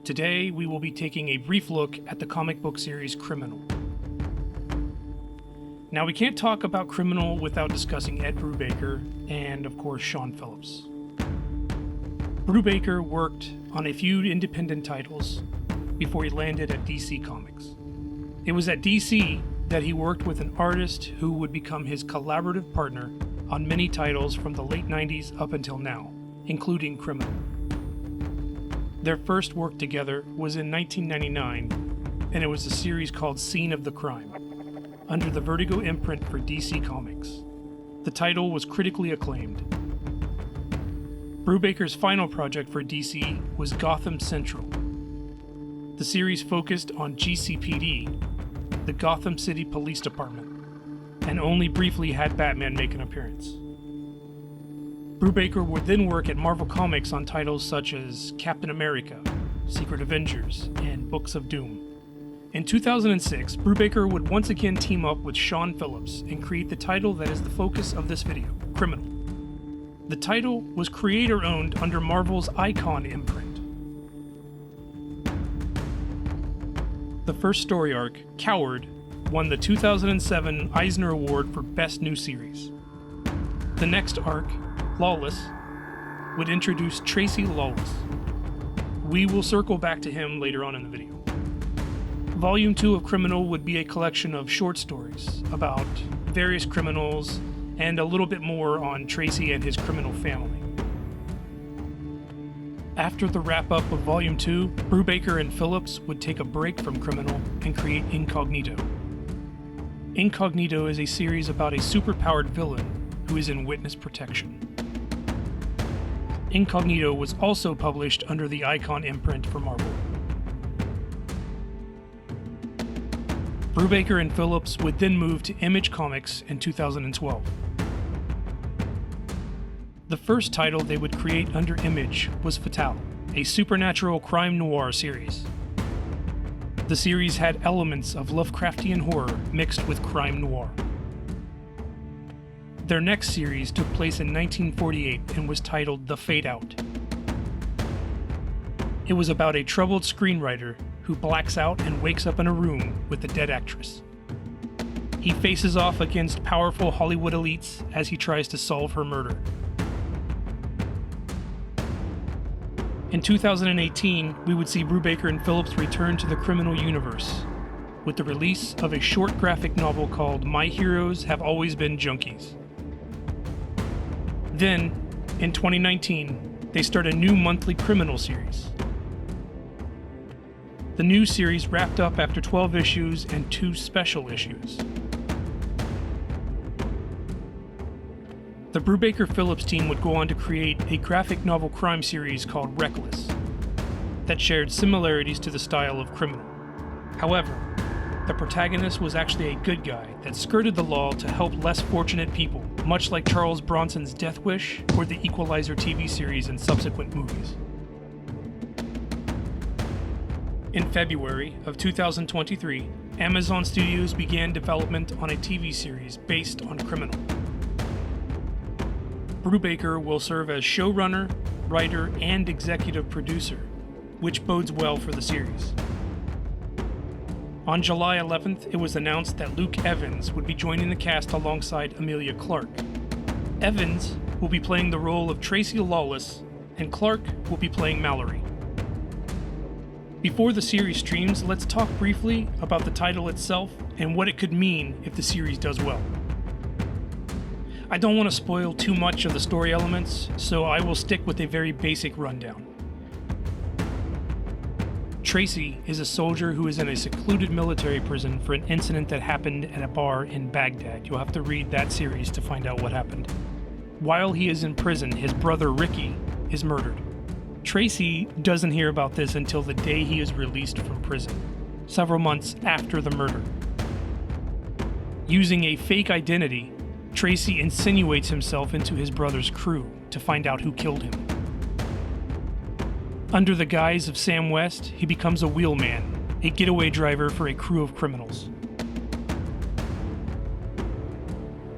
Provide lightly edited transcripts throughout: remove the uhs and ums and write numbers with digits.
Today, we will be taking a brief look at the comic book series Criminal. Now, we can't talk about Criminal without discussing Ed Brubaker and, of course, Sean Phillips. Brubaker worked on a few independent titles before he landed at DC Comics. It was at DC that he worked with an artist who would become his collaborative partner on many titles from the late 90s up until now, including Criminal. Their first work together was in 1999, and it was a series called Scene of the Crime, under the Vertigo imprint for DC Comics. The title was critically acclaimed. Brubaker's final project for DC was Gotham Central. The series focused on GCPD, the Gotham City Police Department, and only briefly had Batman make an appearance. Brubaker would then work at Marvel Comics on titles such as Captain America, Secret Avengers, and Books of Doom. In 2006, Brubaker would once again team up with Sean Phillips and create the title that is the focus of this video, Criminal. The title was creator-owned under Marvel's Icon imprint. The first story arc, Coward, won the 2007 Eisner Award for Best New Series. The next arc, Lawless, would introduce Tracy Lawless. We will circle back to him later on in the video. Volume 2 of Criminal would be a collection of short stories about various criminals and a little bit more on Tracy and his criminal family. After the wrap-up of Volume 2, Brubaker and Phillips would take a break from Criminal and create Incognito. Incognito is a series about a superpowered villain who is in witness protection. Incognito was also published under the Icon imprint for Marvel. Brubaker and Phillips would then move to Image Comics in 2012. The first title they would create under Image was Fatale, a supernatural crime noir series. The series had elements of Lovecraftian horror mixed with crime noir. Their next series took place in 1948 and was titled The Fade Out. It was about a troubled screenwriter who blacks out and wakes up in a room with a dead actress. He faces off against powerful Hollywood elites as he tries to solve her murder. In 2018, we would see Brubaker and Phillips return to the Criminal universe with the release of a short graphic novel called My Heroes Have Always Been Junkies. Then, in 2019, they start a new monthly Criminal series. The new series wrapped up after 12 issues and 2 special issues. The Brubaker-Phillips team would go on to create a graphic novel crime series called Reckless that shared similarities to the style of Criminal. However, the protagonist was actually a good guy that skirted the law to help less fortunate people, much like Charles Bronson's Death Wish or the Equalizer TV series and subsequent movies. In February of 2023, Amazon Studios began development on a TV series based on Criminal. Brubaker will serve as showrunner, writer, and executive producer, which bodes well for the series. On July 11th, it was announced that Luke Evans would be joining the cast alongside Emilia Clarke. Evans will be playing the role of Tracy Lawless, and Clarke will be playing Mallory. Before the series streams, let's talk briefly about the title itself and what it could mean if the series does well. I don't want to spoil too much of the story elements, so I will stick with a very basic rundown. Tracy is a soldier who is in a secluded military prison for an incident that happened at a bar in Baghdad. You'll have to read that series to find out what happened. While he is in prison, his brother Ricky is murdered. Tracy doesn't hear about this until the day he is released from prison, several months after the murder. Using a fake identity, Tracy insinuates himself into his brother's crew to find out who killed him. Under the guise of Sam West, he becomes a wheelman, a getaway driver for a crew of criminals.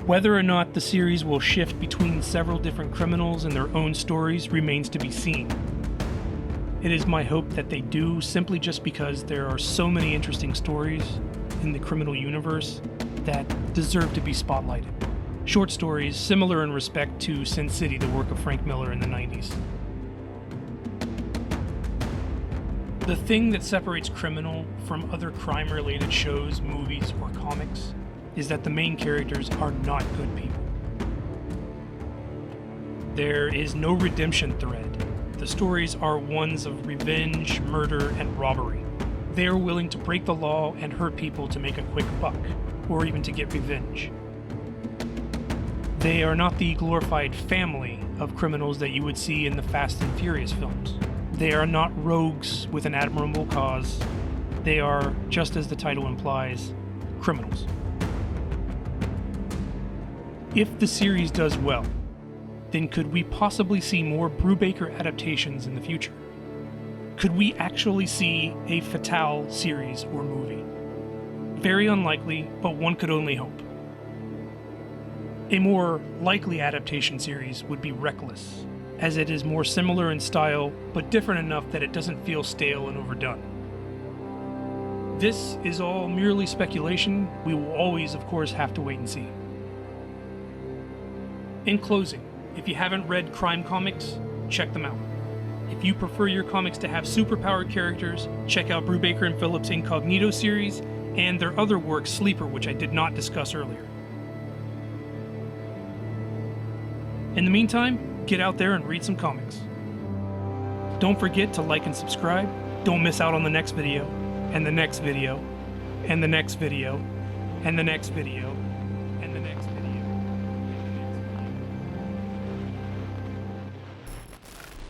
Whether or not the series will shift between several different criminals and their own stories remains to be seen. It is my hope that they do, simply just because there are so many interesting stories in the criminal universe that deserve to be spotlighted. Short stories similar in respect to Sin City, the work of Frank Miller in the 90s. The thing that separates Criminal from other crime-related shows, movies, or comics is that the main characters are not good people. There is no redemption thread. The stories are ones of revenge, murder, and robbery. They are willing to break the law and hurt people to make a quick buck, or even to get revenge. They are not the glorified family of criminals that you would see in the Fast and Furious films. They are not rogues with an admirable cause. They are, just as the title implies, criminals. If the series does well, then could we possibly see more Brubaker adaptations in the future? Could we actually see a Fatale series or movie? Very unlikely, but one could only hope. A more likely adaptation series would be Reckless, as it is more similar in style, but different enough that it doesn't feel stale and overdone. This is all merely speculation. We will always, of course, have to wait and see. In closing, if you haven't read crime comics, check them out. If you prefer your comics to have superpowered characters, check out Brubaker and Phillips' Incognito series and their other work, Sleeper, which I did not discuss earlier. In the meantime, get out there and read some comics. Don't forget to like and subscribe. Don't miss out on the next video, and the next video, and the next video, and the next video,